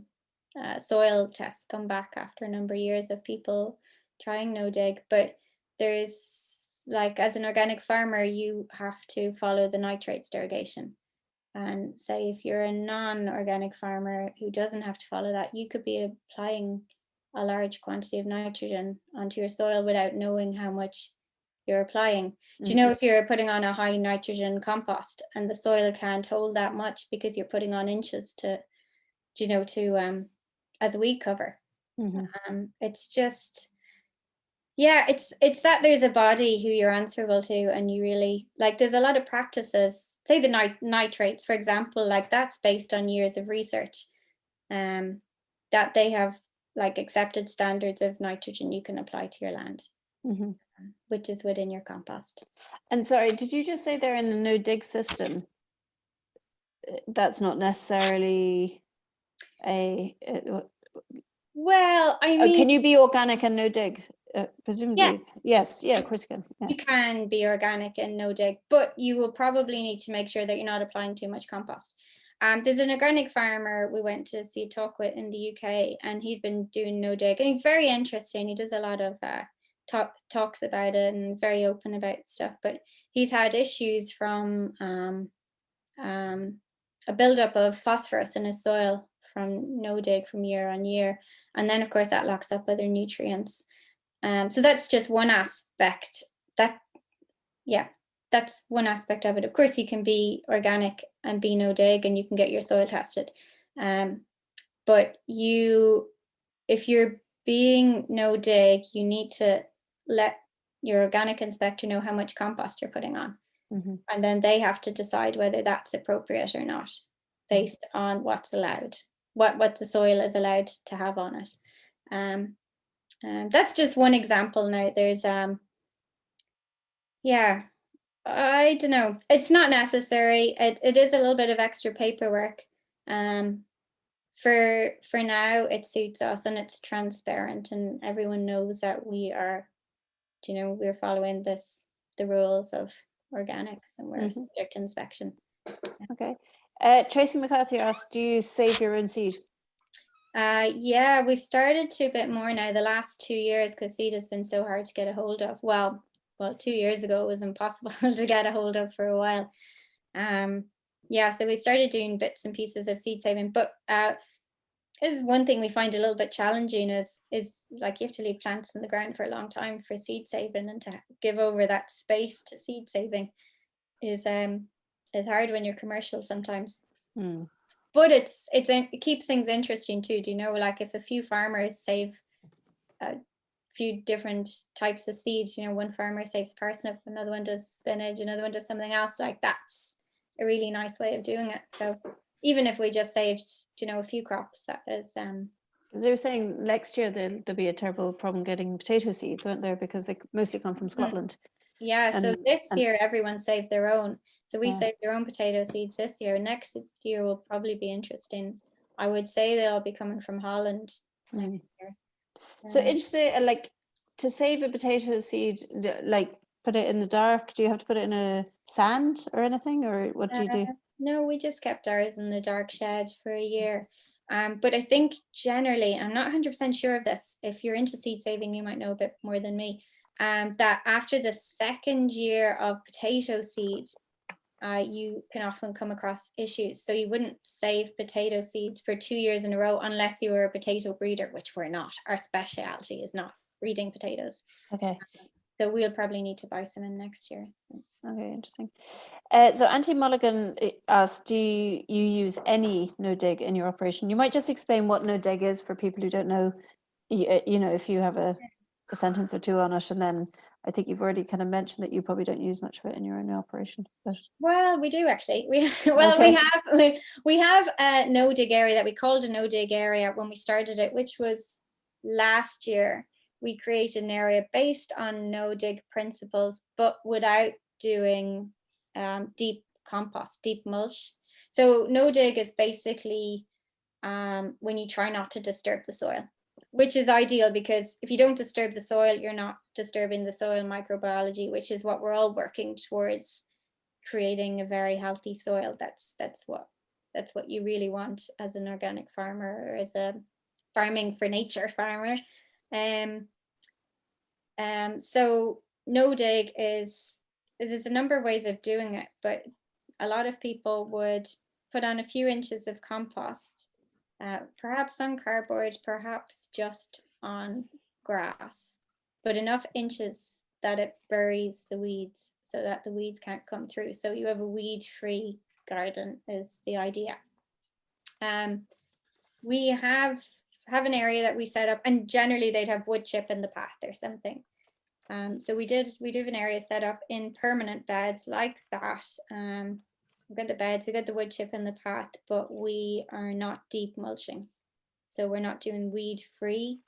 soil tests come back after a number of years of people trying no dig. But there's, like, as an organic farmer, you have to follow the nitrates derogation. And say if you're a non-organic farmer who doesn't have to follow that, you could be applying a large quantity of nitrogen onto your soil without knowing how much you're applying. Do you know, if you're putting on a high nitrogen compost and the soil can't hold that much because you're putting on inches to as a weed cover? It's just, yeah, it's that there's a body who you're answerable to, and you really, like, there's a lot of practices, say the nitrates, for example, like that's based on years of research, um, that they have, like, accepted standards of nitrogen you can apply to your land, which is within your compost.
And sorry, did you just say they're in the no dig system? That's not necessarily
Well, I
can
mean,
you be organic and no dig?
yes,
Presumably, yes. Yeah, of course you can. Yeah.
you can be organic and no dig, but you will probably need to make sure that you're not applying too much compost. There's an organic farmer we went to see a talk with in the UK, and he'd been doing no dig, and he's very interesting. He does a lot of talks about it, and is very open about stuff. But he's had issues from a buildup of phosphorus in his soil from no dig from year on year, and then of course that locks up other nutrients. So that's just one aspect. Yeah, that's one aspect of it. Of course, you can be organic and be no dig, and you can get your soil tested. But if you're being no dig, you need to let your organic inspector know how much compost you're putting on. And then they have to decide whether that's appropriate or not, based on what's allowed, what the soil is allowed to have on it. That's just one example. Now there's Yeah, I don't know. It's not necessary. It is a little bit of extra paperwork. For now, it suits us and it's transparent and everyone knows that we're following the rules of organics and we're subject to inspection.
Okay. Tracy McCarthy asks, do you save your own seed?
Yeah, we've started to a bit more now the last 2 years because seed has been so hard to get a hold of. Well, 2 years ago it was impossible to get a hold of for a while. Yeah, so we started doing bits and pieces of seed saving, but is one thing we find a little bit challenging is like you have to leave plants in the ground for a long time for seed saving, and to give over that space to seed saving is hard when you're commercial sometimes. But it keeps things interesting too. Do you know, like if a few farmers save a few different types of seeds, one farmer saves parsnip, another one does spinach, another one does something else, like that's a really nice way of doing it. So even if we just saved, a few crops, that is.
They were saying next year there'll be a terrible problem getting potato seeds, won't there? Because they mostly come from Scotland.
Yeah, so this year everyone saved their own. So we saved their own potato seeds this year. Next year will probably be interesting. I would say they'll be coming from Holland next year.
So interesting, like to save a potato seed, like put it in the dark. Do you have to put it in a sand or anything, or what do you do?
No, we just kept ours in the dark shed for a year. But I think generally, I'm not 100% sure of this. If you're into seed saving, you might know a bit more than me. That after the second year of potato seed, you can often come across issues. So you wouldn't save potato seeds for 2 years in a row unless you were a potato breeder, which we're not. Our specialty is not breeding potatoes.
Okay.
So we'll probably need to buy some in next year. So.
Okay, interesting. So Auntie Mulligan asked, do you use any no-dig in your operation? You might just explain what no-dig is for people who don't know, if you have a sentence or two on it, and then I think you've already kind of mentioned that you probably don't use much of it in your own operation. But
well, we do actually. We have a no-dig area that we called a no-dig area when we started it, which was last year. We created an area based on no-dig principles, but without doing deep compost, deep mulch. So no-dig is basically when you try not to disturb the soil, which is ideal because if you don't disturb the soil, you're not disturbing the soil microbiology, which is what we're all working towards, creating a very healthy soil. That's what you really want as an organic farmer or as a farming for nature farmer. So no dig is there's a number of ways of doing it, but a lot of people would put on a few inches of compost, perhaps on cardboard, perhaps just on grass, but enough inches that it buries the weeds so that the weeds can't come through. So you have a weed-free garden is the idea. We have an area that we set up, and generally they'd have wood chip in the path or something. So we do have an area set up in permanent beds like that. We've got the beds, we've got the wood chip in the path, but we are not deep mulching. So we're not doing weed-free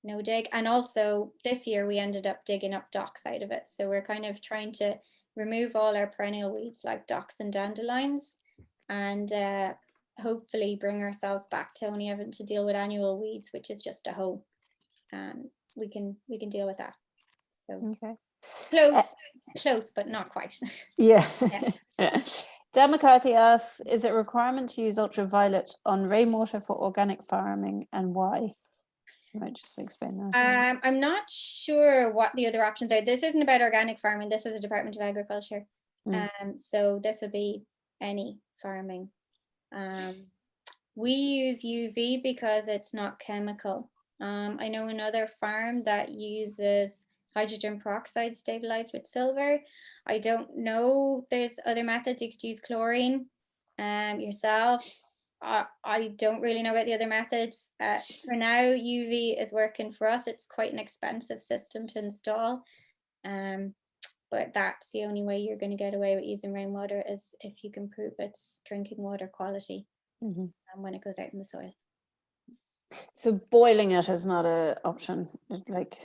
no dig. And also this year we ended up digging up docks out of it. So we're kind of trying to remove all our perennial weeds like docks and dandelions, and hopefully bring ourselves back to only having to deal with annual weeds, which is just a hoe. We can deal with that. So okay. Close, but not quite.
Yeah. Dan McCarthy asks, is it a requirement to use ultraviolet on rainwater for organic farming, and why? You might just explain that.
I'm not sure what the other options are. This isn't about organic farming. This is a Department of Agriculture. So this would be any farming. We use UV because it's not chemical. I know another farm that uses hydrogen peroxide stabilized with silver. I don't know. There's other methods. You could use chlorine yourself. I don't really know about the other methods. For now, UV is working for us. It's quite an expensive system to install. But that's the only way you're going to get away with using rainwater, is if you can prove it's drinking water quality when it goes out in the soil.
So boiling it is not an option, like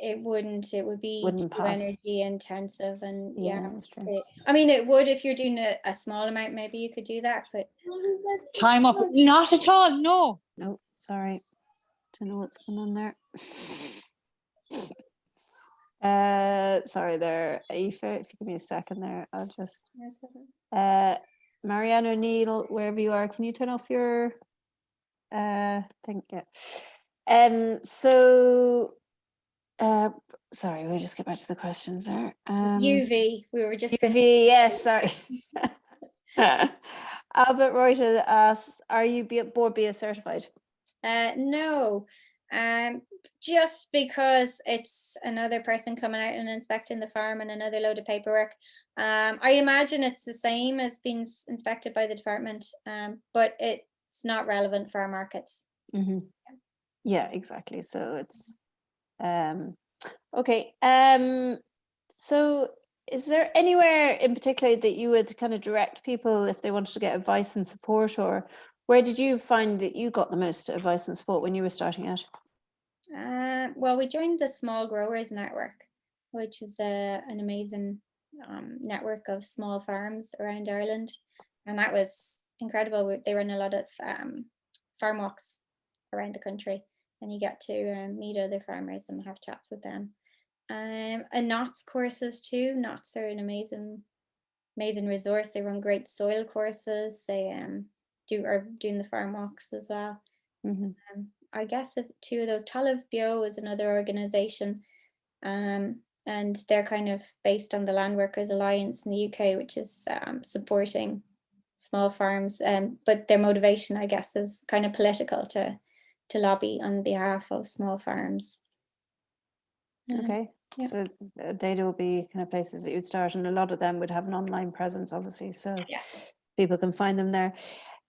it wouldn't. It would be
Wouldn't
too
pass.
energy intensive, and
Yeah, that's true.
I mean, it would if you're doing a small amount. Maybe you could do that, but
Time up. Not at all. No.
No, sorry. Don't know what's going on there. Sorry there, Aoife, if you give me a second there, I'll just Marianne O'Neill, wherever you are, can you turn off your thing? Yeah. Sorry, we'll just get back to the questions there.
UV. We were just
UV, yes, sorry. Albert Reuter asks, are you board BIA certified?
No, just because it's another person coming out and inspecting the farm and another load of paperwork. I imagine it's the same as being inspected by the department, but it's not relevant for our markets.
Mm-hmm. Yeah, exactly. So it's okay. So is there anywhere in particular that you would kind of direct people if they wanted to get advice and support, or where did you find that you got the most advice and support when you were starting out?
Well, we joined the Small Growers Network, which is an amazing network of small farms around Ireland, and that was incredible. They run a lot of farm walks around the country, and you get to meet other farmers and have chats with them. And knots courses too. Knots are an amazing resource. They run great soil courses. They are doing the farm walks as well.
Mm-hmm.
I guess two of those. Talamh Bio is another organization, and they're kind of based on the Land Workers Alliance in the UK, which is supporting small farms. But their motivation, I guess, is kind of political to lobby on behalf of small farms.
Okay. Yeah. So they'd all be kind of places that you'd start, and a lot of them would have an online presence, obviously, so people can find them there.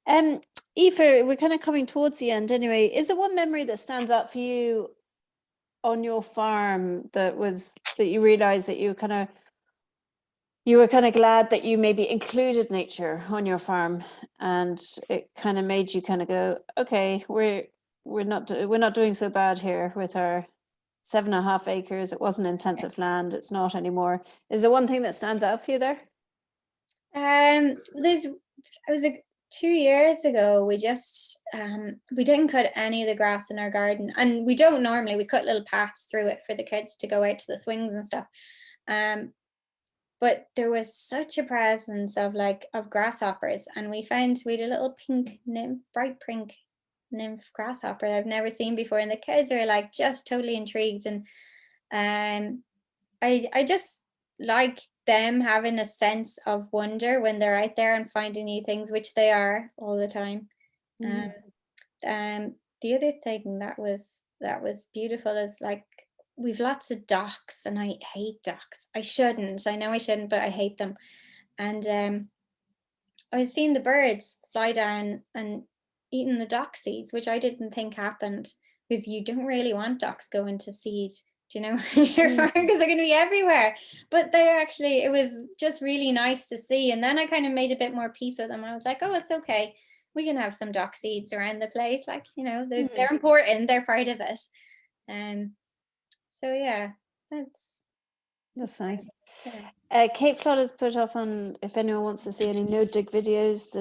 Aoife, we're kind of coming towards the end anyway. Is there one memory that stands out for you on your farm that you realized that you were kind of glad that you maybe included nature on your farm, and it kind of made you kind of go, okay, we're not doing so bad here with our 7.5 acres. It wasn't intensive land. It's not anymore. Is there one thing that stands out for you there?
It was 2 years ago. We just we didn't cut any of the grass in our garden, and we don't normally. We cut little paths through it for the kids to go out to the swings and stuff. But there was such a presence of grasshoppers, and we had a little pink nymph, bright pink nymph grasshopper that I've never seen before, and the kids are like just totally intrigued. And I just like them having a sense of wonder when they're out there and finding new things, which they are all the time. The other thing that was beautiful is we've lots of ducks, and I hate ducks. I know I shouldn't, but I hate them. And I was seeing the birds fly down and eating the duck seeds, which I didn't think happened, because you don't really want ducks going to seed, your farm, because they're going to be everywhere. But it was just really nice to see. And then I kind of made a bit more peace with them. I was like, oh, it's okay. We can have some duck seeds around the place. They're important. They're part of it. So yeah,
that's nice. Kate Flood has put up on, if anyone wants to see any no dig videos,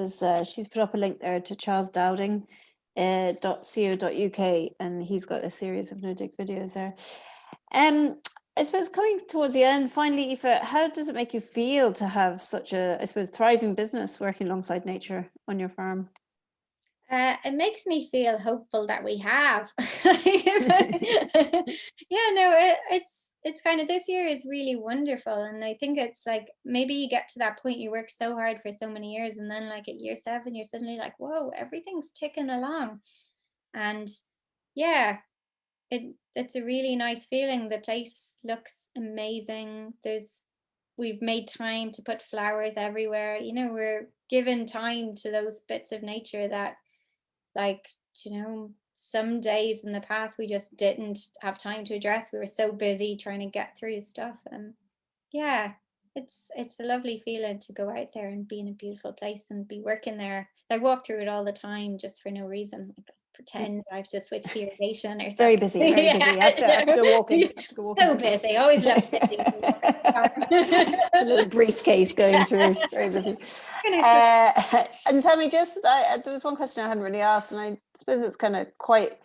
she's put up a link there to charlesdowding.co.uk, and he's got a series of no dig videos there. I suppose coming towards the end, finally, Aoife, how does it make you feel to have such a, I suppose, thriving business working alongside nature on your farm?
It makes me feel hopeful that we have. It's kind of, this year is really wonderful, and I think it's maybe you get to that point, you work so hard for so many years, and then at year 7 you're suddenly like, whoa, everything's ticking along. And yeah, it's a really nice feeling. The place looks amazing. We've made time to put flowers everywhere. We're given time to those bits of nature that some days in the past we just didn't have time to address. We were so busy trying to get through stuff. And yeah, it's a lovely feeling to go out there and be in a beautiful place and be working there. I walk through it all the time just for no reason. pretend I have to switch the irrigation or something.
Very busy, very busy. I have to go walking.
So busy. Always love busy.
A little briefcase going through. Very busy. And tell me, just there was one question I hadn't really asked, and I suppose it's kind of quite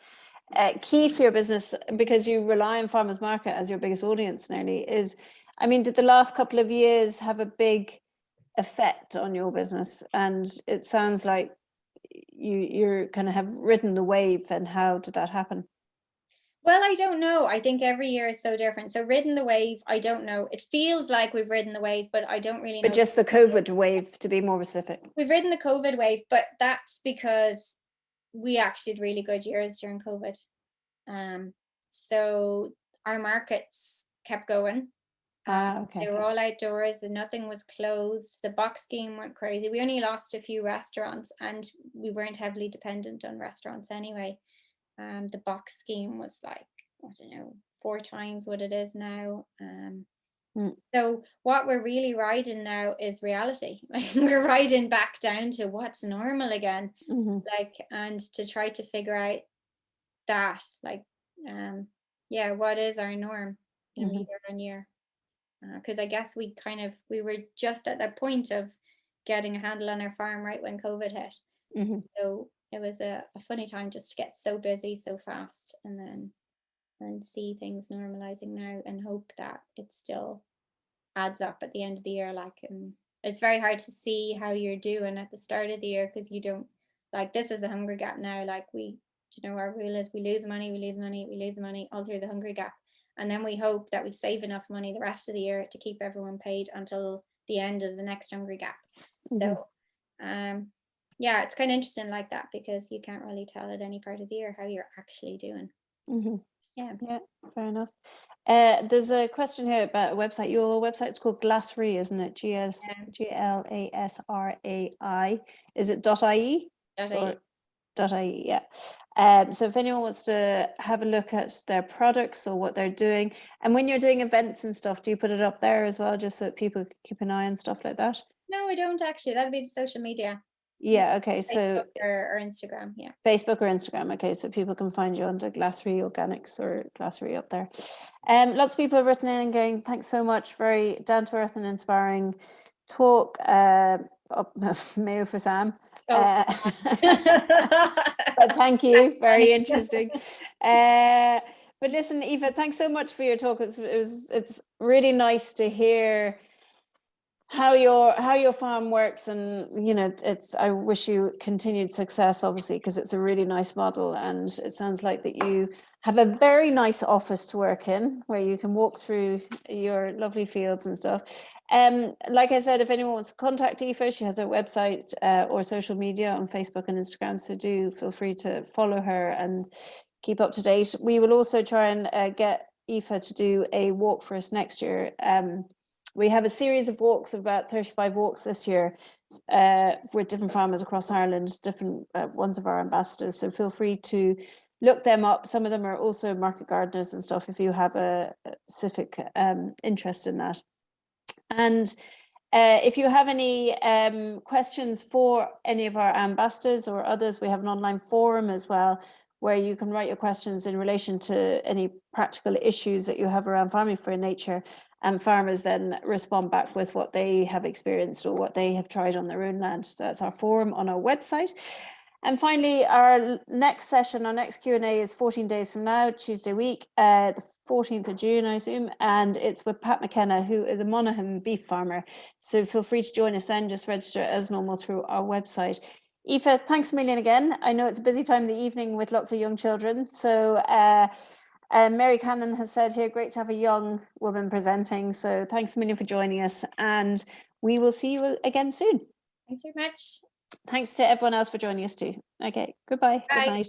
key for your business because you rely on farmers market as your biggest audience nearly. Is, I mean, did the last couple of years have a big effect on your business? And it sounds like you're kind of have ridden the wave. And how did that happen?
Well, I don't know. I think every year is so different. So ridden the wave, I don't know. It feels like we've ridden the wave, but I don't really know.
But just the COVID wave, to be more specific.
We've ridden the COVID wave, but that's because we actually had really good years during COVID. So our markets kept going.
Okay.
They were all outdoors and nothing was closed. The box scheme went crazy. We only lost a few restaurants, and we weren't heavily dependent on restaurants anyway. The box scheme was like, I don't know, 4 times what it is now. So what we're really riding now is reality. Like, we're riding back down to what's normal again. Like, and to try to figure out that, like, what is our norm, year on year? Because I guess we were just at that point of getting a handle on our farm right when COVID hit. So it was a funny time just to get so busy so fast, and then see things normalizing now and hope that it still adds up at the end of the year. Like, it's very hard to see how you're doing at the start of the year because you don't, like, this is a hungry gap now. Like, our rule is we lose money all through the hungry gap. And then we hope that we save enough money the rest of the year to keep everyone paid until the end of the next hungry gap. So, it's kind of interesting like that, because you can't really tell at any part of the year how you're actually doing. Yeah,
fair enough. There's a question here about a website. Your website's called Glassry, isn't it? GLASRAI. Is it .ie? .ie, yeah. So if anyone wants to have a look at their products or what they're doing, and when you're doing events and stuff, do you put it up there as well, just so that people keep an eye on stuff like that?
No, I don't actually. That'd be the social media.
Yeah, okay.
Facebook or Instagram, yeah.
Facebook or Instagram, okay. So people can find you under Glassry Organics or Glassry up there. Lots of people have written in and going, thanks so much, very down to earth and inspiring talk. Mayo for Sam. But thank you, very interesting. But listen, Aoife, thanks so much for your talk. It's really nice to hear how your farm works, and I wish you continued success, obviously, because it's a really nice model, and it sounds like that you have a very nice office to work in where you can walk through your lovely fields and stuff. Like I said, if anyone wants to contact Aoife, she has her website or social media on Facebook and Instagram, so do feel free to follow her and keep up to date. We will also try and get Aoife to do a walk for us next year. We have a series of walks, of about 35 walks this year with different farmers across Ireland, different ones of our ambassadors. So feel free to look them up. Some of them are also market gardeners and stuff if you have a specific interest in that. And if you have any questions for any of our ambassadors or others, we have an online forum as well, where you can write your questions in relation to any practical issues that you have around farming for nature, and farmers then respond back with what they have experienced or what they have tried on their own land. So that's our forum on our website. And finally, our next session, our next Q&A is 14 days from now, Tuesday week, the 14th of June, I assume, and it's with Pat McKenna, who is a Monaghan beef farmer. So feel free to join us then, just register as normal through our website. Aoife, thanks a million again. I know it's a busy time in the evening with lots of young children. So Mary Cannon has said here, great to have a young woman presenting. So thanks a million for joining us, and we will see you again soon.
Thanks very much.
Thanks to everyone else for joining us too. Okay, goodbye.
Bye.
Good night.